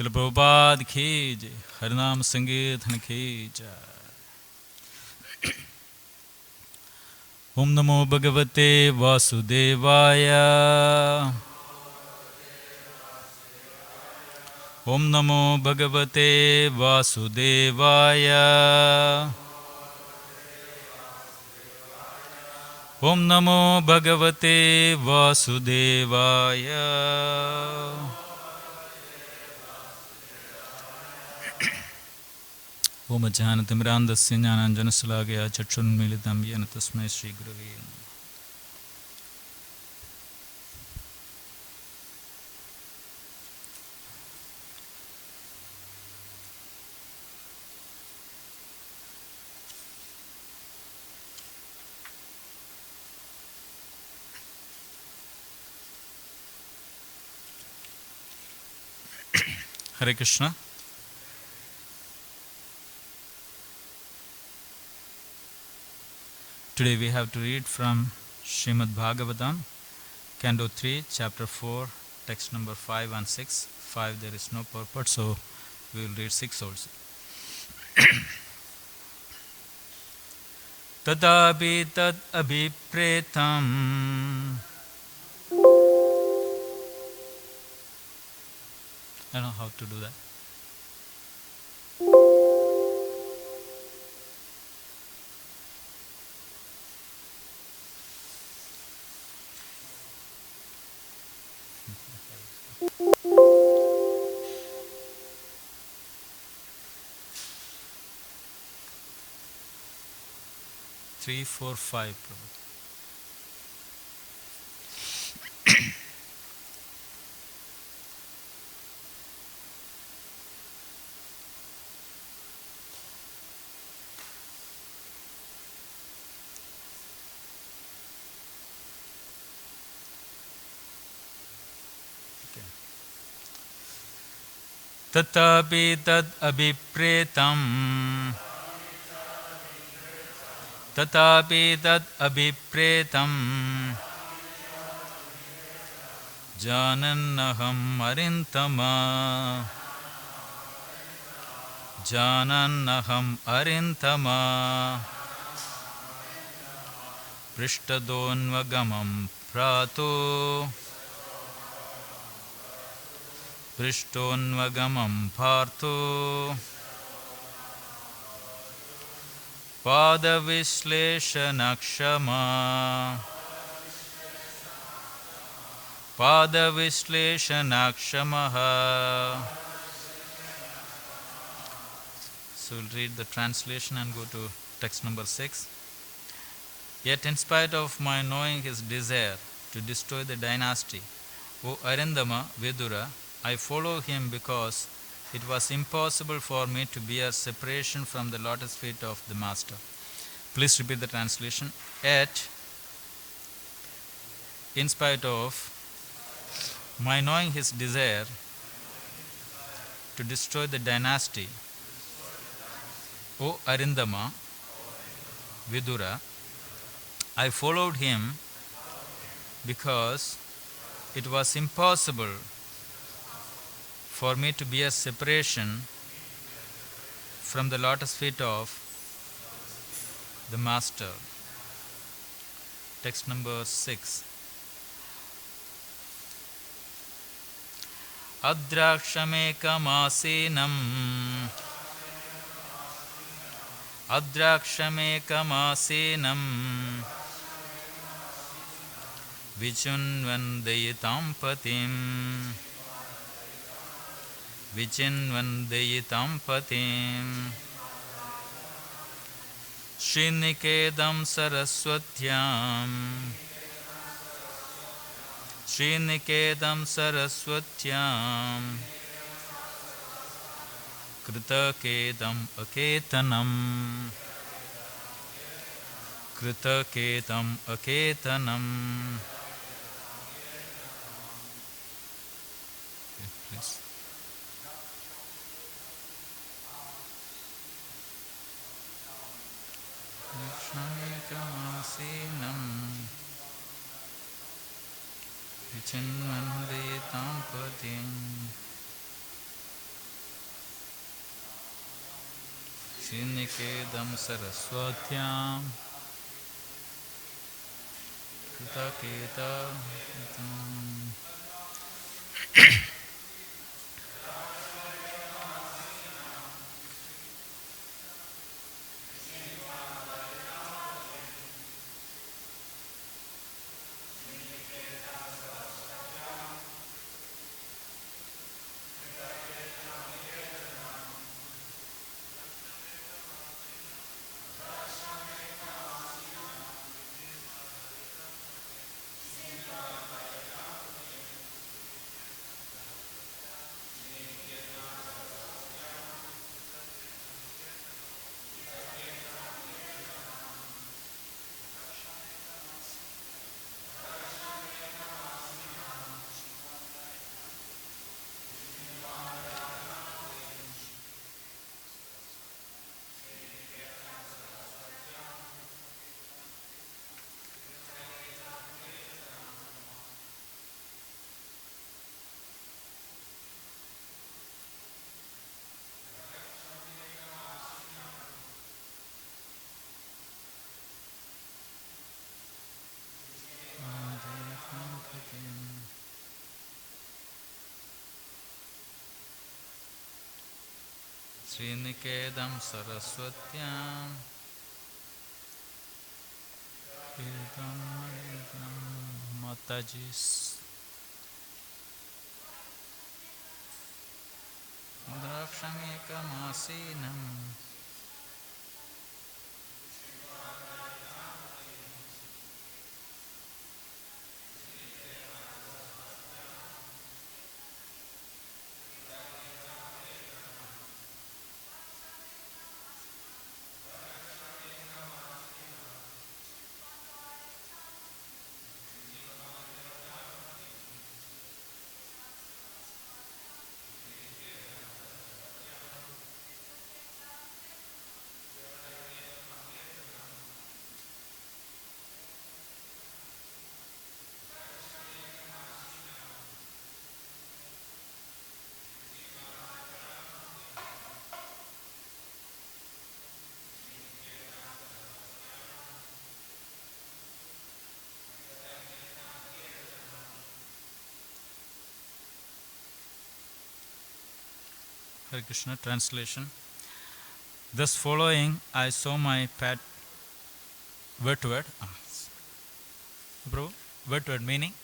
Srila Prabhupada ki jai, Harinam Sankirtan ki jai. Om Namo Bhagavate Vasudevaya. Om Namo Bhagavate Vasudevaya. Om Namo Bhagavate Vasudevaya. Om Jnanatimrandasya Jnananjanasalakaya Chakshurunmilitam Yena Tasmai Shri Gurave Namaha. Hare Krishna. Today we have to read from Srimad Bhagavatam, Canto 3, Chapter 4, text number 5 and 6. 5 there is no purport, so we will read 6 also. Tadapi tad abhipretam. I don't know how to do that. Three, four, five. Tatapi tad abhipretam. Tatapi tad abhipretam. Janannaham arintama. Janannaham arintama. Prishtadonvagamam prato. Prishtonvagamam partho. Padavishleshanakshama. Padavishleshanakshamaha. So we'll read the translation and go to text number 6. Yet in spite of my knowing his desire to destroy the dynasty, O Arindama Vidura, I follow him because it was impossible for me to bear separation from the lotus feet of the Master. Please repeat the translation. Yet, in spite of my knowing his desire to destroy the dynasty, O Arindama Vidura, I followed him because it was impossible for me to bear separation from the lotus feet of the Master. Text number 6. Adrakshamaekamasenam. Adrakshamaekamasenam. Vichunvandayitam patim. Vichinvandayitam patim. Srinikedam saraswatyam. Srinikedam saraswatyam. Kritakedam aketanam. Kritakedam aketanam. Okay, please. Lakshmanekamasenam. Vichinvandayitam patim. Srinikedam Saraswatyam Kritaketa. Srinikedam Saraswatyam Kirtam Matajis Udrakshamiekamasinam. Hare Krishna. Translation. Thus following, I saw my word to word. Prabhu, word to word meaning.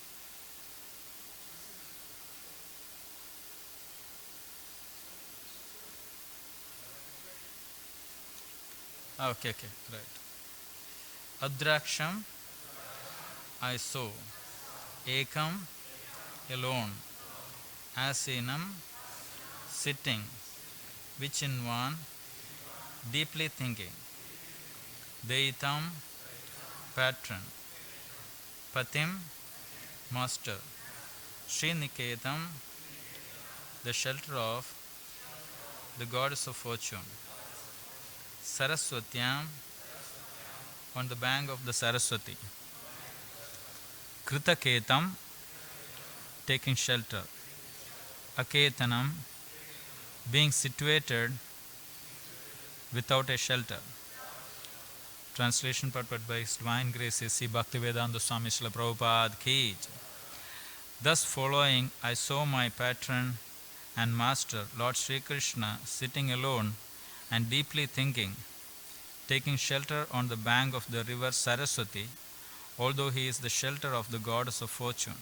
Okay, right. Adraksham, I saw. Ekam, alone. Asinam, sitting. Which in one, deeply thinking. Deitam, patron. Patim, master. Sriniketam, the shelter of the goddess of fortune. Saraswatyam, on the bank of the Saraswati. Kritaketam, taking shelter. Aketanam, being situated without a shelter. Translation purport by His Divine Grace C. Bhaktivedanta Swami Srila Prabhupada Ki. Thus following, I saw my patron and master, Lord Sri Krishna, sitting alone and deeply thinking, taking shelter on the bank of the river Saraswati, although he is the shelter of the goddess of fortune.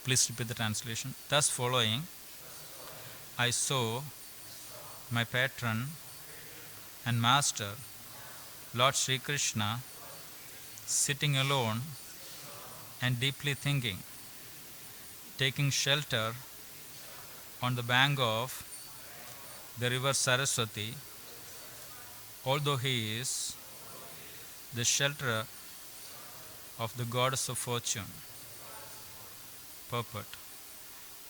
Please repeat the translation. Thus following, I saw my patron and master, Lord Sri Krishna, sitting alone and deeply thinking, taking shelter on the bank of the river Saraswati, although he is the shelter of the goddess of fortune. Purport.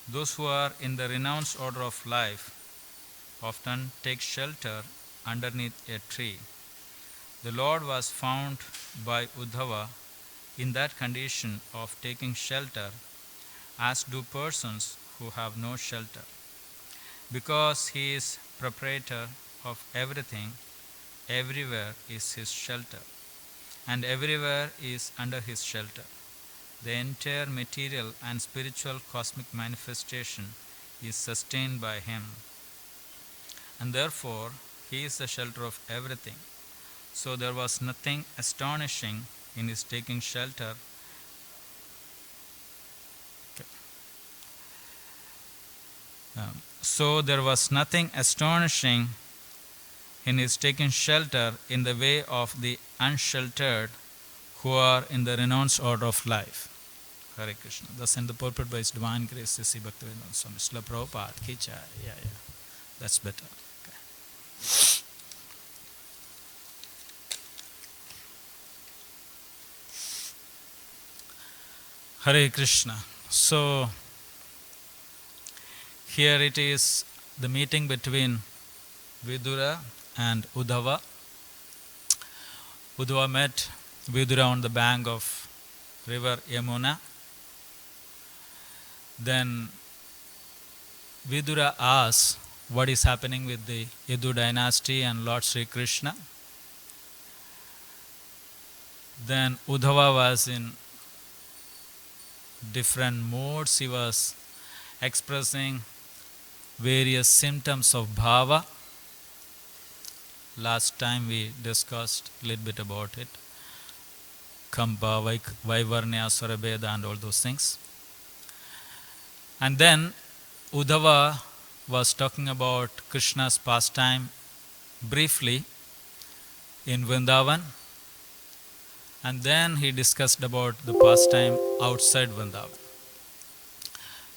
Those who are in the renounced order of life often take shelter underneath a tree. The Lord was found by Uddhava in that condition of taking shelter, as do persons who have no shelter. Because he is proprietor of everything, everywhere is his shelter, and everywhere is under his shelter. The entire material and spiritual cosmic manifestation is sustained by him, and therefore he is the shelter of everything. So there was nothing astonishing in his taking shelter. So there was nothing astonishing in his taking shelter in the way of the unsheltered who are in the renounced order of life. Hare Krishna. Thus in the purport by His Divine Grace, C. Bhaktivedanta Swami Srila Prabhupada ki jai. Yeah. That's better. Okay. Hare Krishna. So here it is the meeting between Vidura and Uddhava. Uddhava met Vidura on the bank of river Yamuna. Then Vidura asks what is happening with the Yadu dynasty and Lord Sri Krishna. Then Uddhava was in different moods. He was expressing various symptoms of bhava. Last time we discussed a little bit about it. Kampa, Vaivarnya, Surabheda and all those things. And then Uddhava was talking about Krishna's pastime briefly in Vrindavan. And then he discussed about the pastime outside Vrindavan.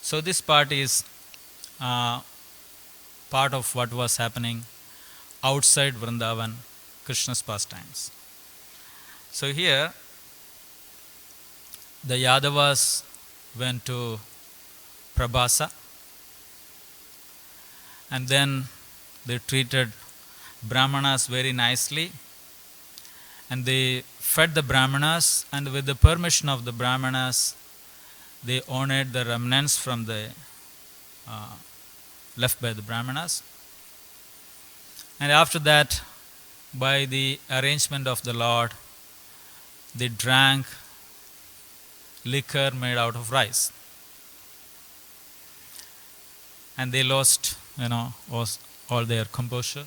So this part is part of what was happening outside Vrindavan, Krishna's pastimes. So here, the Yadavas went to Prabhasa, and then they treated Brahmanas very nicely, and they fed the Brahmanas, and with the permission of the Brahmanas, they honored the remnants from the left by the Brahmanas. And after that, by the arrangement of the Lord, they drank liquor made out of rice. And they lost, all their composure.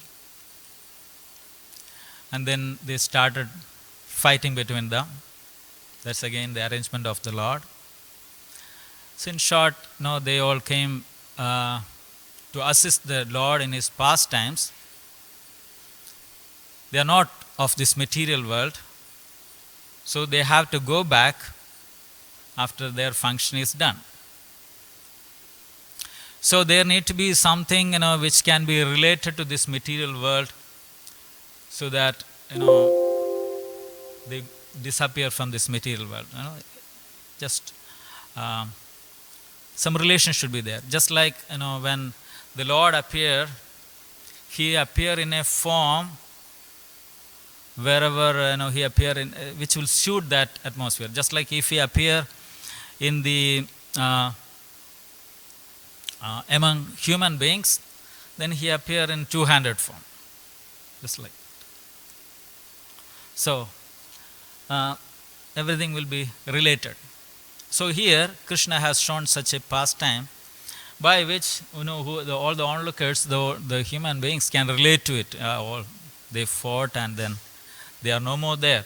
And then they started fighting between them. That's again the arrangement of the Lord. So in short, they all came to assist the Lord in his pastimes. They are not of this material world, so they have to go back after their function is done. So there need to be something which can be related to this material world, so that they disappear from this material world. Just some relation should be there. Just like when the Lord appeared, he appeared in a form wherever he appear in, which will suit that atmosphere. Just like if he appear in the among human beings, then he appear in two-handed form. Just like so, everything will be related. So here Krishna has shown such a pastime by which all the onlookers, the human beings can relate to it. They fought and then they are no more there.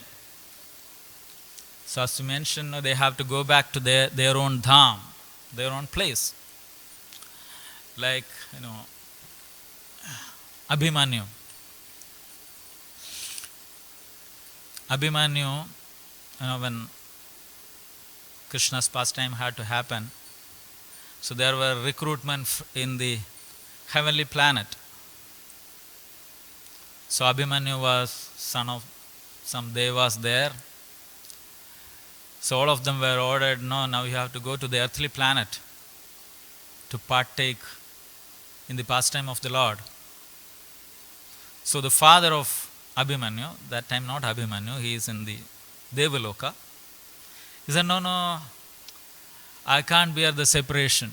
So as you mentioned, they have to go back to their own dham, their own place. Like Abhimanyu. Abhimanyu, when Krishna's pastime had to happen, so there were recruitment in the heavenly planet. So Abhimanyu was son of some devas there. So all of them were ordered, now you have to go to the earthly planet to partake in the pastime of the Lord. So the father of Abhimanyu, that time not Abhimanyu, he is in the Devaloka. He said, no, I can't bear the separation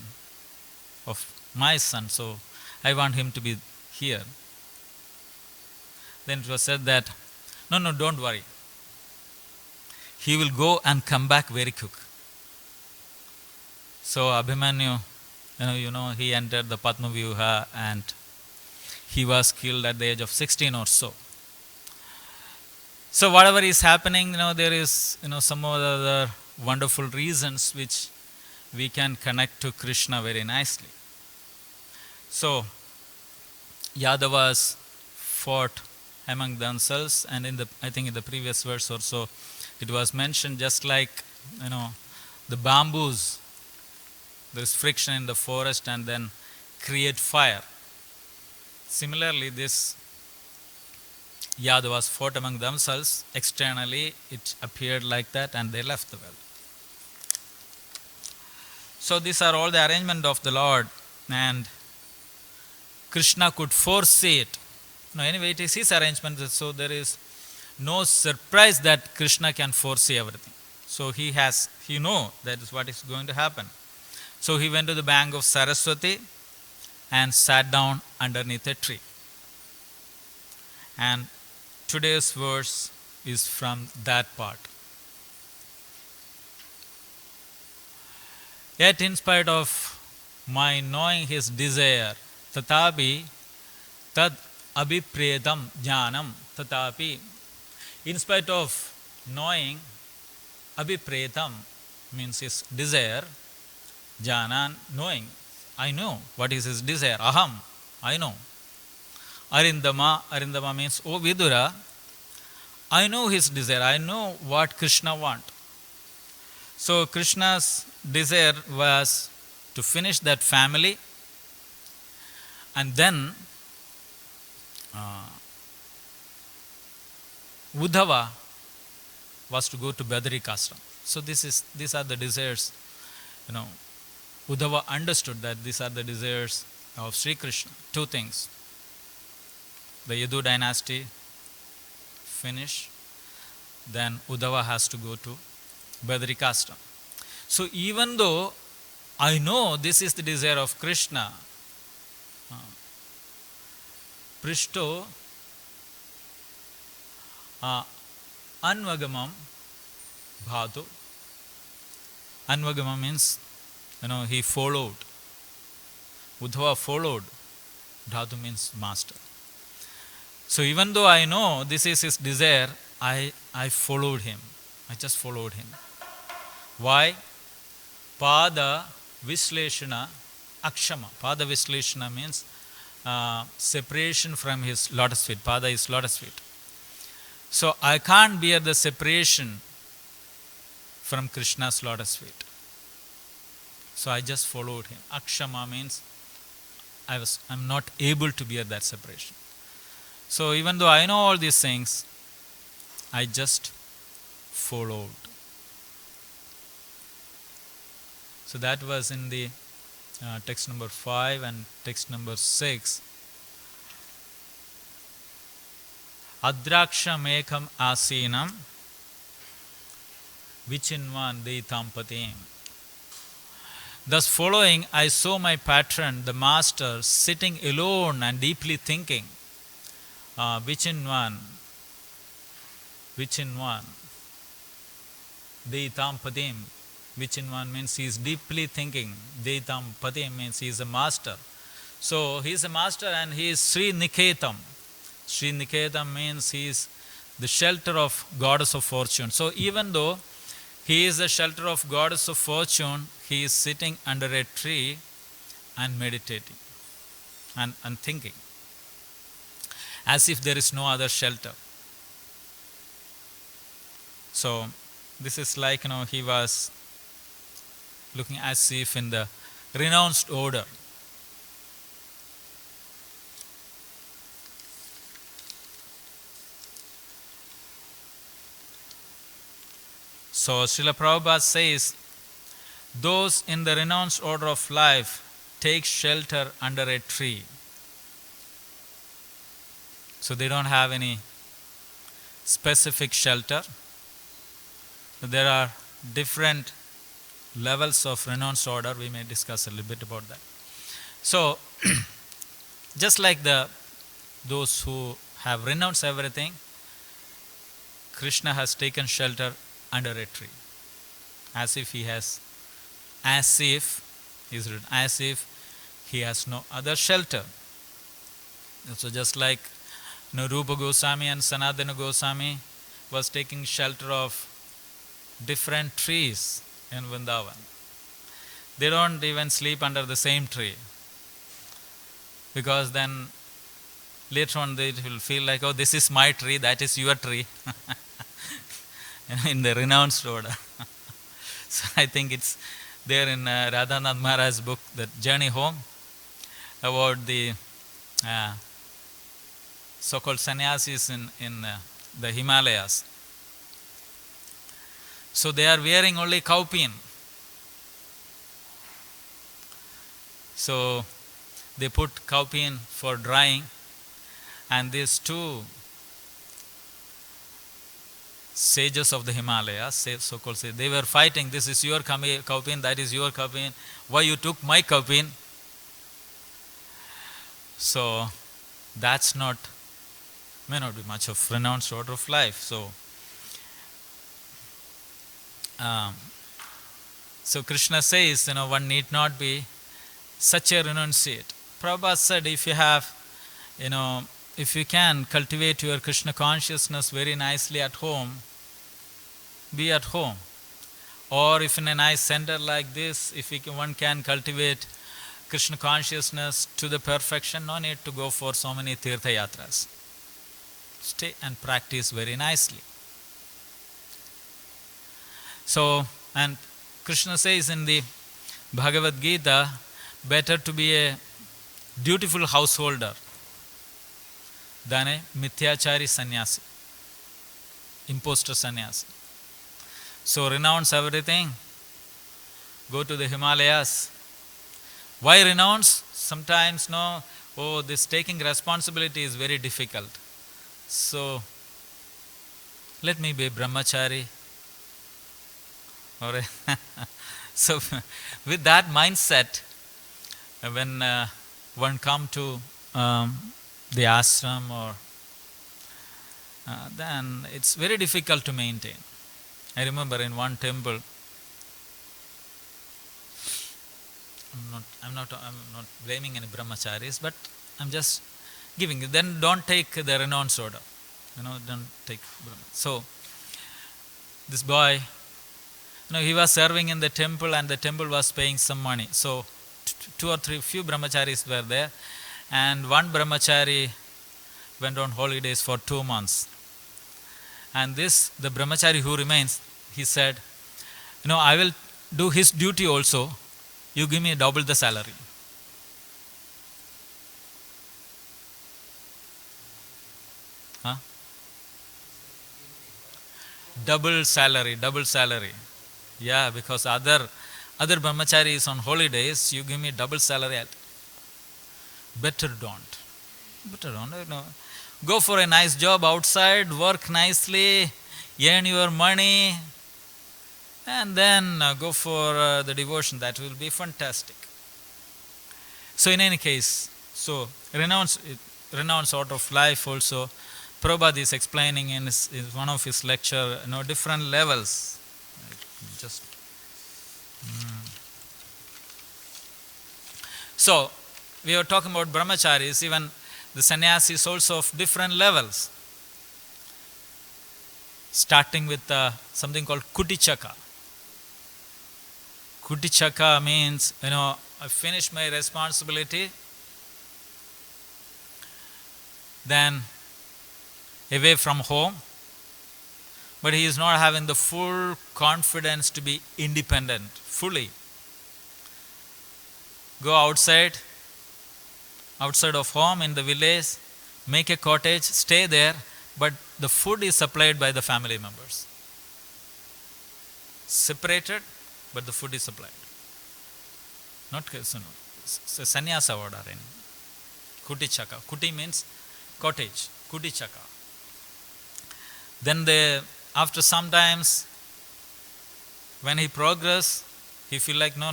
of my son, so I want him to be here. then it was said that, no, don't worry. He will go and come back very quick. So Abhimanyu, he entered the Padma Vyuha and he was killed at the age of 16 or so. So whatever is happening, there is, some other wonderful reasons which we can connect to Krishna very nicely. So Yadavas fought among themselves, and I think in the previous verse or so, it was mentioned just like, the bamboos, there is friction in the forest and then create fire. Similarly, this Yadavas fought among themselves. Externally, it appeared like that and they left the well. So these are all the arrangement of the Lord, and Krishna could foresee it. Anyway, it is his arrangement, so there is no surprise that Krishna can foresee everything. So he knows that is what is going to happen. So he went to the bank of Saraswati and sat down underneath a tree. And today's verse is from that part. Yet in spite of my knowing his desire, tatapi tad abhipretam jnanam, tatapi, in spite of knowing, abhipretam means his desire, jnanan, knowing, I know what is his desire, aham, I know. Arindama means, O Vidura, I know his desire, I know what Krishna wants. So Krishna's desire was to finish that family, and then Uddhava was to go to Badarikashram. So these are the desires. Uddhava understood that these are the desires of Sri Krishna. Two things. The Yadu dynasty finish, then Uddhava has to go to Badarikashram. So even though I know this is the desire of Krishna, Prishto Anvagamam Bhatu. Anvagamam means, he followed. Uddhava followed. Dhatu means master. So even though I know this is his desire, I followed him. I just followed him. Why? Pada Visleshana Akshama. Pada Visleshana means separation from his lotus feet. Pada is lotus feet. So I can't bear the separation from Krishna's lotus feet. So I just followed him. Akshama means I'm not able to bear that separation. So even though I know all these things, I just followed. So that was in the text number 5 and text number 6. Adraksha mekam asinam vichinvan deitampatim. Thus following, I saw my patron, the master, sitting alone and deeply thinking. Vichinvan deitampatim. Vichinvan means he is deeply thinking. Deitampatim means he is a master. So he is a master and he is Sri Niketam. Sri Niketam means he is the shelter of goddess of fortune. So even though he is the shelter of goddess of fortune, he is sitting under a tree and meditating and thinking, as if there is no other shelter. So this is like, he was looking as if in the renounced order. So Srila Prabhupada says, those in the renounced order of life take shelter under a tree. So they don't have any specific shelter. There are different levels of renounced order. We may discuss a little bit about that. So just like those who have renounced everything, Krishna has taken shelter under a tree. As if he has, as if, is written, as if he has no other shelter. So just like Rupa Goswami and Sanatana Goswami was taking shelter of different trees in Vrindavan. They don't even sleep under the same tree, because then later on they will feel like, oh, this is my tree, that is your tree, in the renounced order. So I think it's there in Radhanath Maharaj's book, that Journey Home, about the so-called sannyasis in the Himalayas. So they are wearing only cowpeen. So they put cowpeen for drying, and these two sages of the Himalayas, so-called sages, they were fighting, this is your cowpeen, that is your cowpeen, why you took my cowpeen? So that's not, may not be much of renounced order of life. So Krishna says, one need not be such a renunciate. Prabhupada said, if you have, if you can cultivate your Krishna consciousness very nicely at home, be at home. Or if in a nice center like this, if one can cultivate Krishna consciousness to the perfection, no need to go for so many tirtha yatras. Stay and practice very nicely. So, and Krishna says in the Bhagavad Gita, better to be a dutiful householder than a mithyachari sannyasi, imposter sannyasi. So renounce everything, go to the Himalayas. Why renounce? Sometimes, this taking responsibility is very difficult. So let me be a brahmachari. So with that mindset, when one come to the ashram, or then it's very difficult to maintain. I remember in one temple, I'm not blaming any brahmacharis, but I'm just giving it. Then don't take the renounced order. Don't take brahma. So this boy, he was serving in the temple, and the temple was paying some money. So two or three, few brahmacharis were there, and one brahmachari went on holidays for 2 months. And the brahmachari who remains, he said, I will do his duty also. You give me double the salary. Huh? Double salary. Yeah, because other brahmachari is on holidays, you give me double salary. Better don't. Go for a nice job outside, work nicely, earn your money, and then go for the devotion. That will be fantastic. So in any case, renounce out of life also. Prabhupada is explaining in one of his lecture, different levels. So we are talking about brahmacharis, even the sannyasis also of different levels. Starting with something called kutichaka. Kutichaka means, I finish my responsibility, then away from home, but he is not having the full confidence to be independent fully. Go outside of home in the village, make a cottage, stay there, but the food is supplied by the family members. Separated, but the food is supplied. Not sannyasa order. Kutichaka. Kuti means cottage. Kutichaka. Then after some times, when he progress, he feel like, no,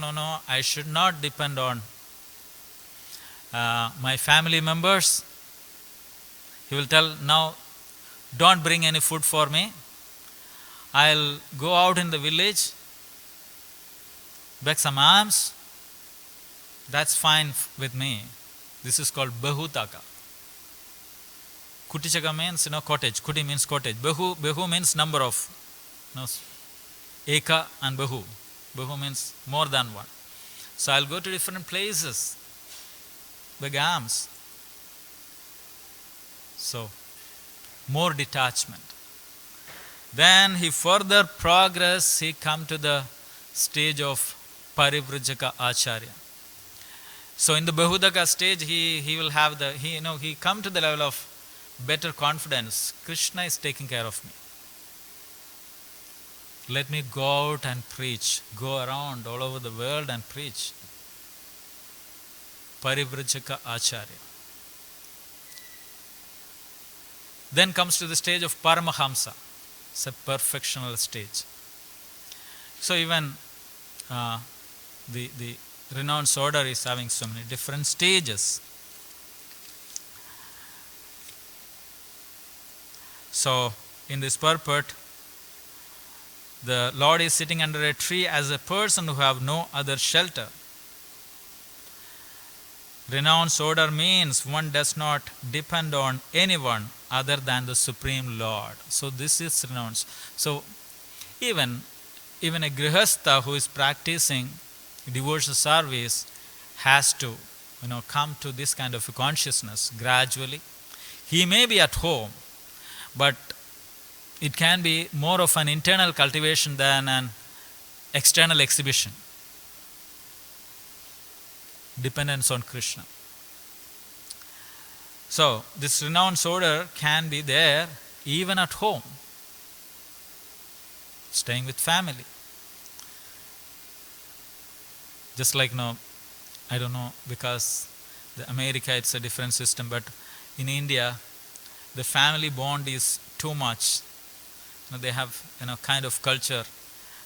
I should not depend on my family members. He will tell, now don't bring any food for me. I'll go out in the village, beg some alms. That's fine with me. This is called Bahutaka. Kutichaka means cottage. Kuti means cottage. Bahu means number of. Eka and Bahu. Bahu means more than one. So I'll go to different places, beg alms. So more detachment. Then he further progress. He come to the stage of Parivrajaka Acharya. So in the Bahudaka stage, he will have he come to the level of better confidence. Krishna is taking care of me. Let me go out and preach. Go around all over the world and preach. Parivrajaka Acharya. Then comes to the stage of Paramahamsa. It's a perfectional stage. So even the renounced order is having so many different stages. So in this purport, the Lord is sitting under a tree as a person who have no other shelter. Renounced order means one does not depend on anyone other than the Supreme Lord. So this is renounced. So even a grihastha who is practicing devotional service has to come to this kind of a consciousness gradually. He may be at home, but it can be more of an internal cultivation than an external exhibition. Dependence on Krishna. So this renounced order can be there even at home, staying with family. Just like I don't know, because the America it's a different system, but in India the family bond is too much. They have kind of culture.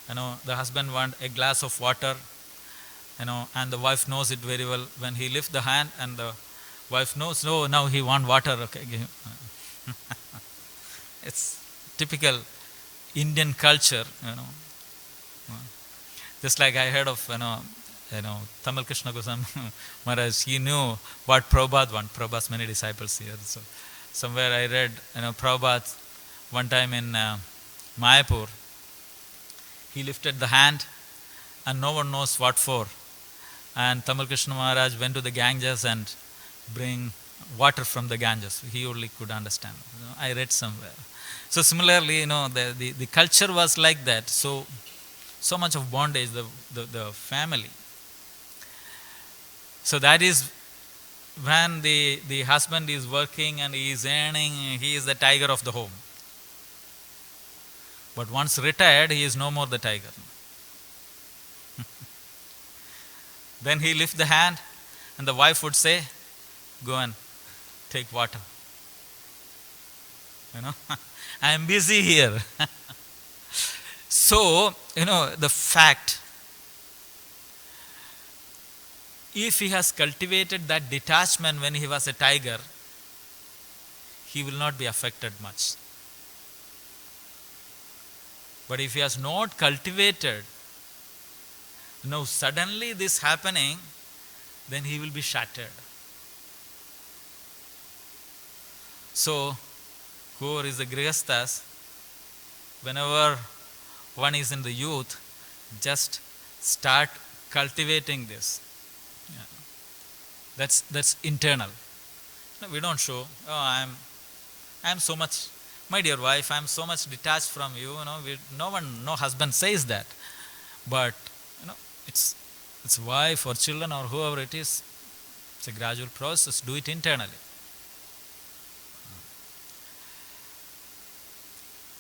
The husband want a glass of water, and the wife knows it very well. When he lifts the hand and the wife knows, no, now he want water. Okay, give him. It's typical Indian culture. Just like I heard of Tamal Krishna Goswami Maharaj. He knew what Prabhupada want. Prabhupada's many disciples here. So somewhere I read Prabhupada one time in Mayapur. He lifted the hand and no one knows what for. And Tamal Krishna Maharaj went to the Ganges and bring water from the Ganges. He only could understand. I read somewhere. So similarly, the culture was like that. So much of bondage, the family. So that is when the husband is working and he is earning, he is the tiger of the home. But once retired, he is no more the tiger. Then he lifts the hand and the wife would say, go and take water. I am busy here. So, the fact, if he has cultivated that detachment when he was a tiger, he will not be affected much. But if he has not cultivated, suddenly this happening, then he will be shattered. So, whoever is the grihasthas, whenever one is in the youth, just start cultivating this. Yeah. That's internal. We don't show, I am so much, my dear wife, I am so much detached from you. No husband says that. But it's wife or children or whoever it is. It's a gradual process. Do it internally.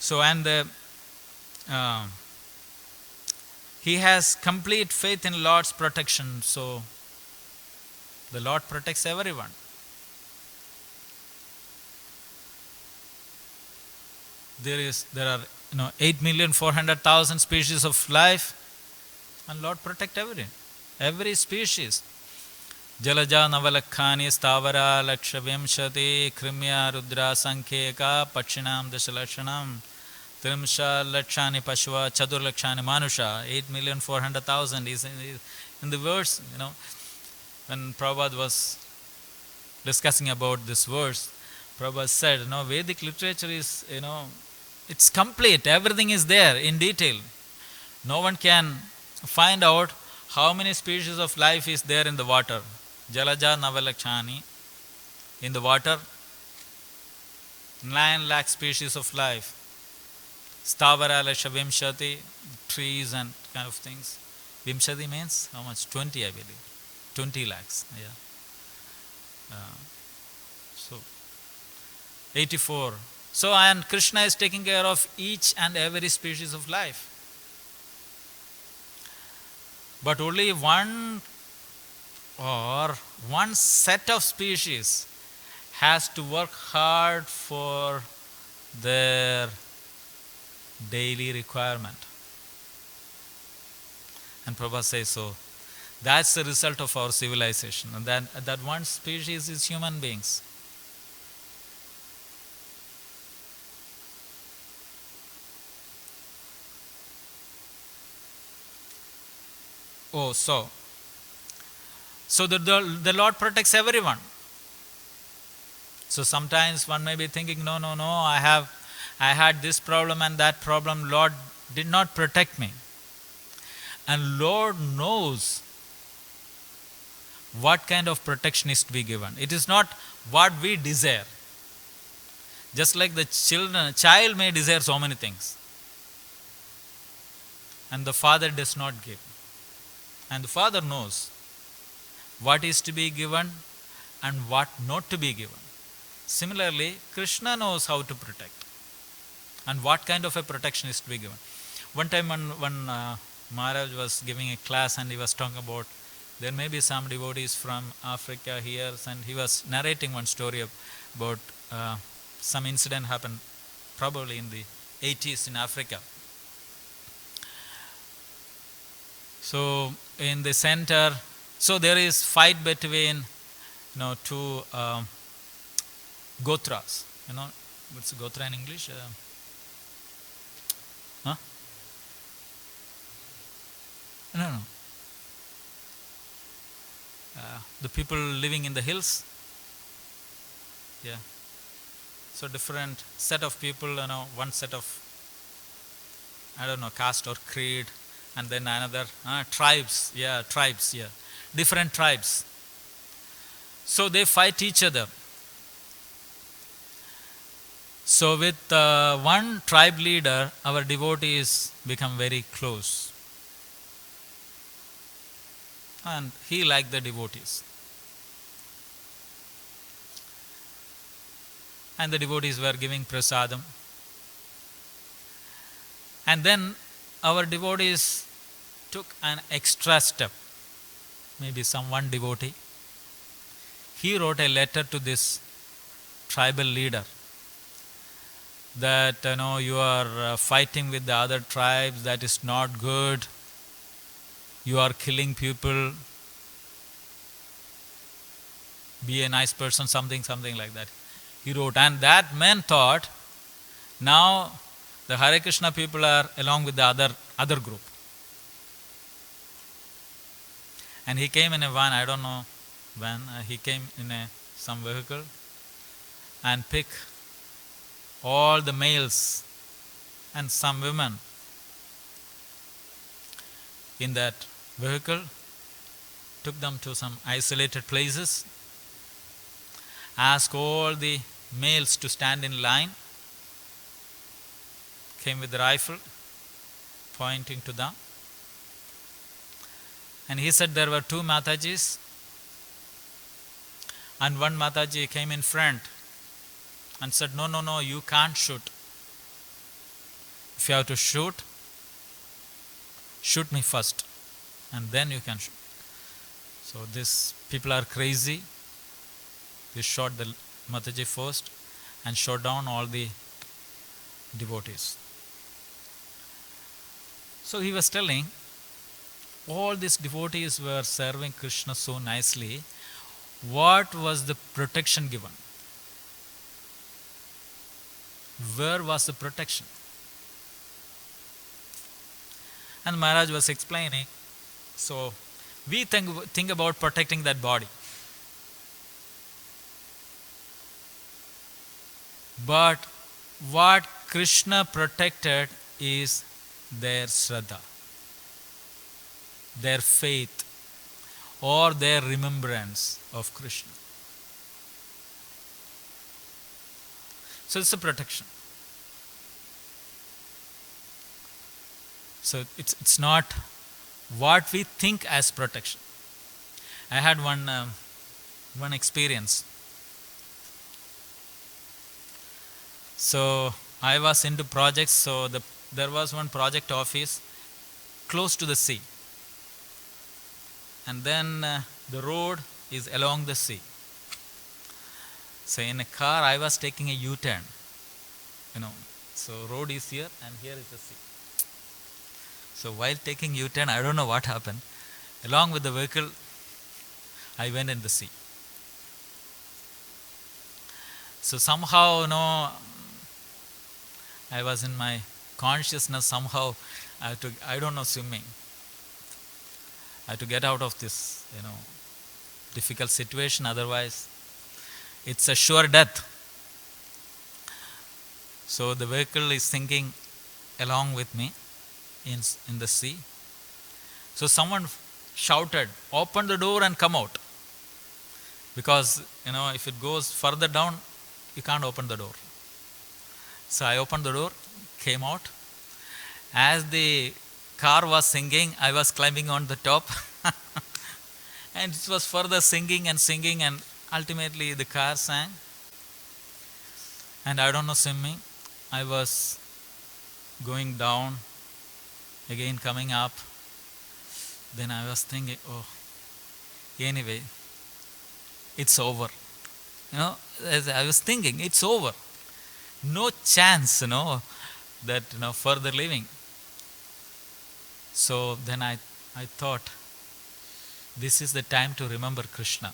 So, and he has complete faith in Lord's protection. So, the Lord protects everyone. There are 8,400,000 species of life, and Lord protect every species. Jalaja Navalakhani Stavara Lakshavimshati Krimya Rudra Sankheka Pachinam Dashalashanam Trimsha Lakshani Pashwa Chadur Lakshani Manusha 8,400,000 is in the verse, when Prabhupada was discussing about this verse, Prabhupada said, Vedic literature is, it's complete, everything is there in detail. No one can find out how many species of life is there in the water. Jalaja Navalakshani, in the water, 9 lakh species of life. Stavara Lasha Vimshati, trees and kind of things. Vimshati means how much? 20, I believe. 20 lakhs, yeah. So, 84. So, and Krishna is taking care of each and every species of life. But only one set of species has to work hard for their daily requirement. And Prabhupada says so. That's the result of our civilization. And that one species is human beings. Oh, so the Lord protects everyone. So sometimes one may be thinking, no, I had this problem and that problem, Lord did not protect me. And Lord knows what kind of protection is to be given. It is not what we desire. Just like the child may desire so many things, and the father does not give. And the father knows what is to be given and what not to be given. Similarly, Krishna knows how to protect and what kind of a protection is to be given. One time when Maharaj was giving a class and he was talking about there may be some devotees from Africa here, and he was narrating one story about some incident happened probably in the 80s in Africa. So in the center, so there is fight between two Gotras. What's Gotra in English? No. The people living in the hills. Yeah. So different set of people, one set of, caste or creed, and then another tribes. Yeah, tribes. Yeah, different tribes. So they fight each other. So with one tribe leader, our devotees become very close. And he liked the devotees. And the devotees were giving prasadam. And then our devotees took an extra step. Maybe one devotee. He wrote a letter to this tribal leader that you are fighting with the other tribes, that is not good. You are killing people. Be a nice person, something like that. He wrote, and that man thought, now the Hare Krishna people are along with the other group. And he came in a van, I don't know when, he came in some vehicle and picked all the males and some women in that vehicle, took them to some isolated places, asked all the males to stand in line, came with the rifle, pointing to them. And he said there were two Matajis, and one Mataji came in front and said, no, you can't shoot. If you have to shoot me first, and then you can shoot. So these people are crazy. They shot the Mataji first and shot down all the devotees. So he was telling, all these devotees were serving Krishna so nicely. what was the protection given? Where was the protection? And Maharaj was explaining, so we think about protecting that body. But what Krishna protected is their Shraddha, their faith, or their remembrance of Krishna. So it's a protection. So it's not what we think as protection. I had one experience. So I was into projects. So there was one project office close to the sea, and then the road is along the sea. So in a car, I was taking a U-turn. So road is here, and here is the sea. So while taking U-turn, I don't know what happened. Along with the vehicle, I went in the sea. So somehow, I was in my consciousness. Somehow, I don't know, swimming. I had to get out of this, difficult situation. Otherwise, it's a sure death. So the vehicle is sinking along with me in the sea. So someone shouted, "Open the door and come out." Because, if it goes further down, you can't open the door. So I opened the door, came out. As the car was sinking, I was climbing on the top. And it was further sinking, and ultimately the car sank. And I don't know swimming. I was going down, again coming up. Then I was thinking, anyway, it's over. As I was thinking, it's over. No chance, that, further living. So then I thought, this is the time to remember Krishna.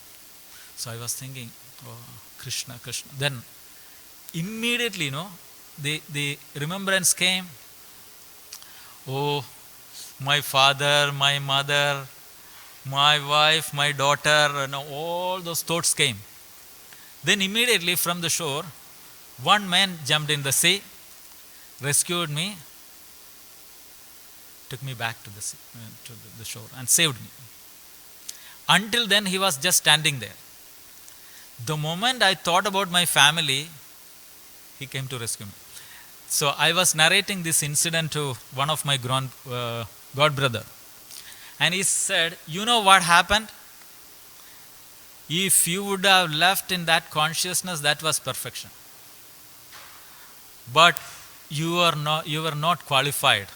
So I was thinking, Krishna. Then immediately, the remembrance came. Oh, my father, my mother, my wife, my daughter, all those thoughts came. Then immediately from the shore, one man jumped in the sea, rescued me, took me back to the sea, to the shore, and saved me. Until then, he was just standing there. The moment I thought about my family, he came to rescue me. So I was narrating this incident to one of my god brother, and he said, "You know what happened? If you would have left in that consciousness, that was perfection. But you were not qualified.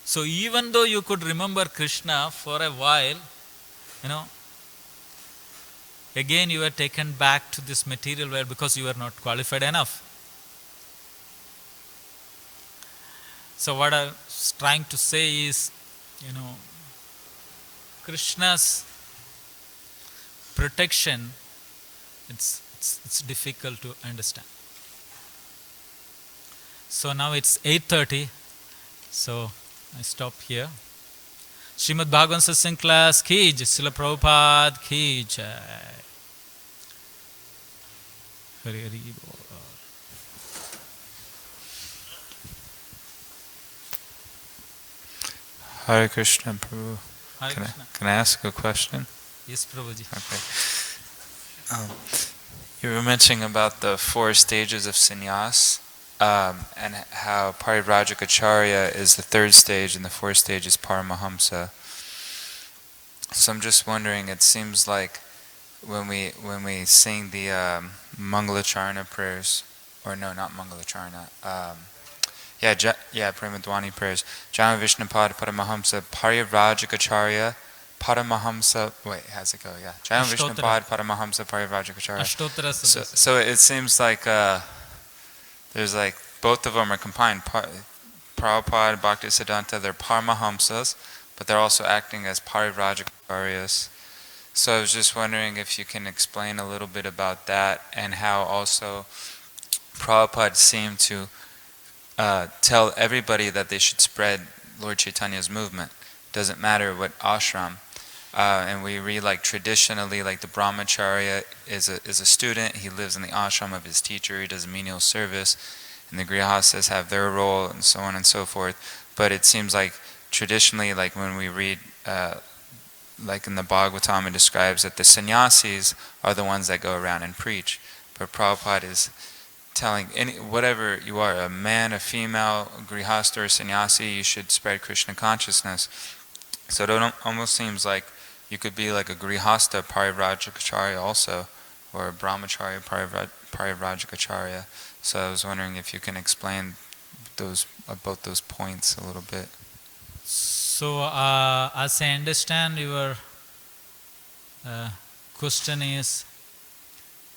So even though you could remember Krishna for a while, again you were taken back to this material world because you were not qualified enough." So what I was trying to say is, Krishna's protection, it's difficult to understand. So now it's 8:30, so I stop here. Srimad Bhagavatam Satsang class ki jai, Srila Prabhupada ki jai. Hari Hari Bol. Hare Krishna, Prabhu. Hare Krishna. Can I ask a question? Yes, Prabhuji. Okay. You were mentioning about the 4 stages of sannyas, and how Parivrajikacharya is the 3rd stage and the 4th stage is Paramahamsa. So I'm just wondering, it seems like when we sing the Mangalacharna prayers, or no, not Mangalacharna, Premadwani prayers, Jana Vishnupad Paramahamsa Parivrajikacharya Paramahamsa, how's it go? Yeah, Jana Vishnupad Paramahamsa Parivrajikacharya. So it seems like there's like both of them are combined. Prabhupada, Bhaktisiddhanta, they're Paramahamsas, but they're also acting as Parivrajakacharyas. So I was just wondering if you can explain a little bit about that and how also Prabhupada seemed to tell everybody that they should spread Lord Chaitanya's movement. Doesn't matter what ashram. And we read like traditionally, like the brahmacharya is a student. He lives in the ashram of his teacher. He does menial service, and the grihastas have their role, and so on and so forth. But it seems like traditionally, like when we read, like in the Bhagavatam, it describes that the sannyasis are the ones that go around and preach. But Prabhupada is telling whatever you are, a man, a female, a grihasta, or sannyasi, you should spread Krishna consciousness. So it almost seems like you could be like a grihasta parivrajacharya also, or a brahmacharya parivrajacharya. So I was wondering if you can explain both those points a little bit. So, as I understand, your question is,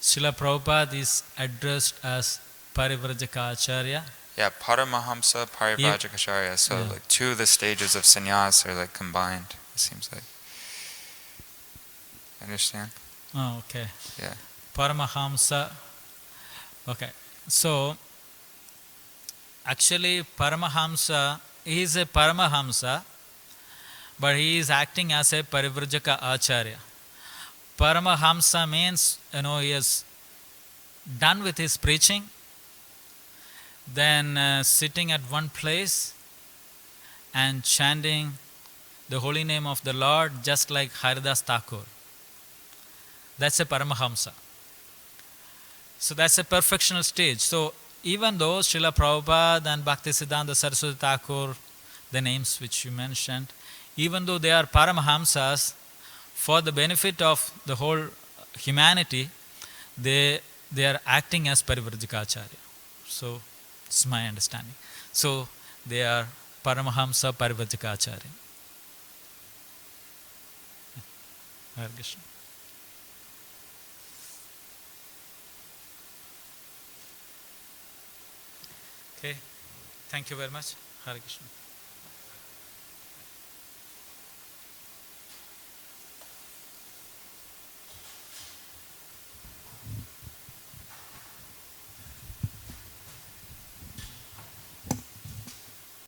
Srila Prabhupada is addressed as Parivrajaka Acharya. Yeah, Paramahamsa Parivrajacharya. So Yeah. like two of the stages of sannyas are like combined, it seems like. Understand? Oh, okay. Yeah. Paramahamsa. Okay. So, actually, Paramahamsa, he is a Paramahamsa, but he is acting as a Parivrajaka Acharya. Paramahamsa means, he is done with his preaching, then sitting at one place and chanting the holy name of the Lord, just like Haridas Thakur. That's a Paramahamsa. So that's a perfectional stage. So even though Srila Prabhupada and Bhaktisiddhanta Saraswati Thakur, the names which you mentioned, even though they are Paramahamsas, for the benefit of the whole humanity, they are acting as Parivrajaka Acharya. So it's my understanding. So they are Paramahamsa Parivrajaka Acharya. Hare Krishna. Okay, thank you very much. Hare Krishna.